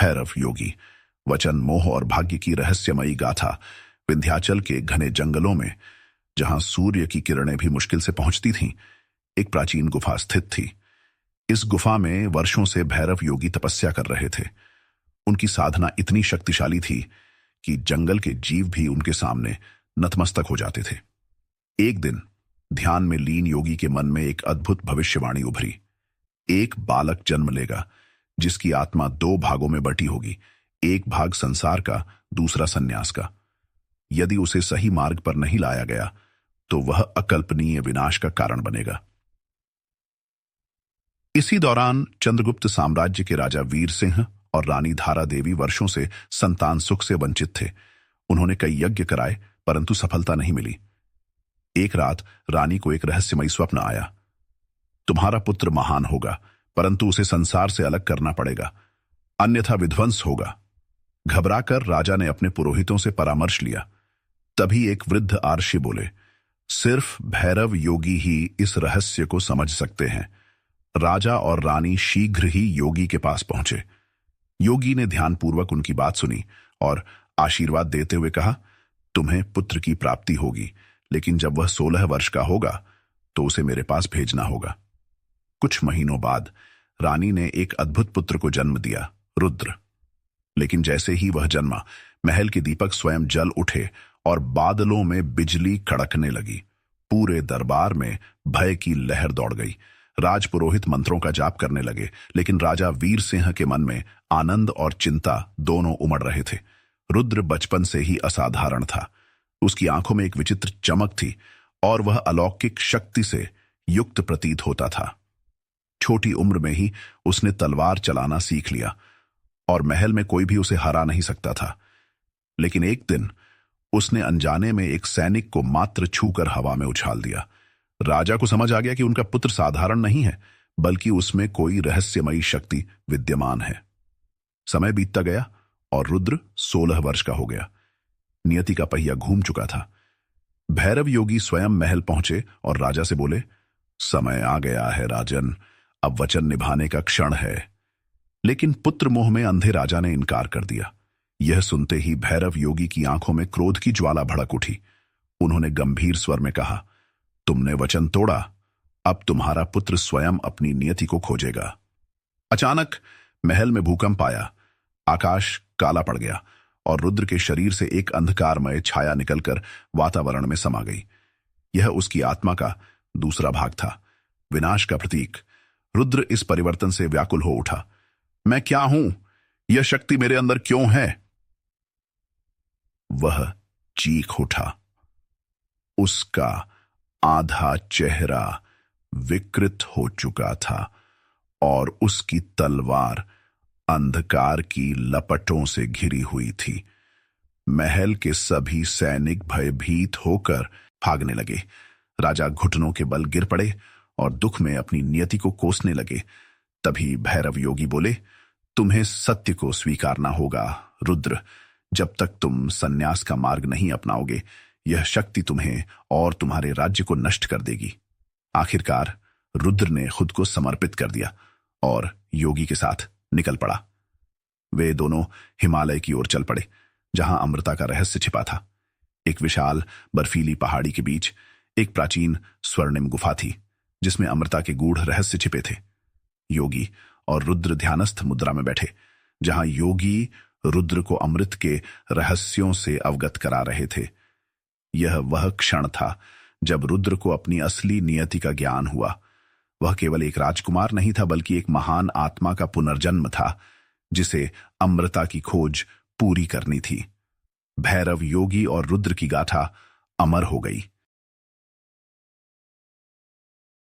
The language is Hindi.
भैरव योगी, वचन, मोह और भाग्य की रहस्यमयी गाथा। विंध्याचल के घने जंगलों में, जहां सूर्य की किरणें भी मुश्किल से पहुंचती थीं, एक प्राचीन गुफा स्थित थी। इस गुफा में वर्षों से भैरव योगी तपस्या कर रहे थे। उनकी साधना इतनी शक्तिशाली थी कि जंगल के जीव भी उनके सामने नतमस्तक हो जाते थे। एक दिन ध्यान में लीन योगी के मन में एक अद्भुत भविष्यवाणी उभरी। एक बालक जन्म लेगा जिसकी आत्मा दो भागों में बटी होगी, एक भाग संसार का, दूसरा सन्यास का। यदि उसे सही मार्ग पर नहीं लाया गया तो वह अकल्पनीय विनाश का कारण बनेगा। इसी दौरान चंद्रगुप्त साम्राज्य के राजा वीर सिंह और रानी धारा देवी वर्षों से संतान सुख से वंचित थे। उन्होंने कई यज्ञ कराए परंतु सफलता नहीं मिली। एक रात रानी को एक रहस्यमयी स्वप्न आया। तुम्हारा पुत्र महान होगा परंतु उसे संसार से अलग करना पड़ेगा, अन्यथा विध्वंस होगा। घबराकर राजा ने अपने पुरोहितों से परामर्श लिया। तभी एक वृद्ध आर्षि बोले, सिर्फ भैरव योगी ही इस रहस्य को समझ सकते हैं। राजा और रानी शीघ्र ही योगी के पास पहुंचे। योगी ने ध्यानपूर्वक उनकी बात सुनी और आशीर्वाद देते हुए कहा, तुम्हें पुत्र की प्राप्ति होगी, लेकिन जब वह 16 वर्ष का होगा तो उसे मेरे पास भेजना होगा। कुछ महीनों बाद रानी ने एक अद्भुत पुत्र को जन्म दिया, रुद्र। लेकिन जैसे ही वह जन्मा, महल के दीपक स्वयं जल उठे और बादलों में बिजली कड़कने लगी। पूरे दरबार में भय की लहर दौड़ गई। राजपुरोहित मंत्रों का जाप करने लगे, लेकिन राजा वीर सिंह के मन में आनंद और चिंता दोनों उमड़ रहे थे। रुद्र बचपन से ही असाधारण था। उसकी आंखों में एक विचित्र चमक थी और वह अलौकिक शक्ति से युक्त प्रतीत होता था। छोटी उम्र में ही उसने तलवार चलाना सीख लिया और महल में कोई भी उसे हरा नहीं सकता था। लेकिन एक दिन उसने अनजाने में एक सैनिक को मात्र छूकर हवा में उछाल दिया। राजा को समझ आ गया कि उनका पुत्र साधारण नहीं है, बल्कि उसमें कोई रहस्यमयी शक्ति विद्यमान है। समय बीतता गया और रुद्र 16 वर्ष का हो गया। नियति का पहिया घूम चुका था। भैरव योगी स्वयं महल पहुंचे और राजा से बोले, समय आ गया है राजन, अब वचन निभाने का क्षण है। लेकिन पुत्र मोह में अंधे राजा ने इनकार कर दिया। यह सुनते ही भैरव योगी की आंखों में क्रोध की ज्वाला भड़क उठी। उन्होंने गंभीर स्वर में कहा, तुमने वचन तोड़ा, अब तुम्हारा पुत्र स्वयं अपनी नियति को खोजेगा। अचानक महल में भूकंप आया, आकाश काला पड़ गया और रुद्र के शरीर से एक अंधकारमय छाया निकलकर वातावरण में समा गई। यह उसकी आत्मा का दूसरा भाग था, विनाश का प्रतीक। रुद्र इस परिवर्तन से व्याकुल हो उठा। मैं क्या हूं? यह शक्ति मेरे अंदर क्यों है? वह चीख उठा। उसका आधा चेहरा विकृत हो चुका था और उसकी तलवार अंधकार की लपटों से घिरी हुई थी। महल के सभी सैनिक भयभीत होकर भागने लगे। राजा घुटनों के बल गिर पड़े और दुख में अपनी नियति को कोसने लगे। तभी भैरव योगी बोले, तुम्हें सत्य को स्वीकारना होगा रुद्र। जब तक तुम सन्यास का मार्ग नहीं अपनाओगे, यह शक्ति तुम्हें और तुम्हारे राज्य को नष्ट कर देगी। आखिरकार रुद्र ने खुद को समर्पित कर दिया और योगी के साथ निकल पड़ा। वे दोनों हिमालय की ओर चल पड़े, जहां अमृता का रहस्य छिपा था। एक विशाल बर्फीली पहाड़ी के बीच एक प्राचीन स्वर्णिम गुफा थी, जिसमें अमृता के गूढ़ रहस्य छिपे थे। योगी और रुद्र ध्यानस्थ मुद्रा में बैठे, जहां योगी रुद्र को अमृत के रहस्यों से अवगत करा रहे थे। यह वह क्षण था जब रुद्र को अपनी असली नियति का ज्ञान हुआ। वह केवल एक राजकुमार नहीं था, बल्कि एक महान आत्मा का पुनर्जन्म था, जिसे अमृता की खोज पूरी करनी थी। भैरव योगी और रुद्र की गाथा अमर हो गई।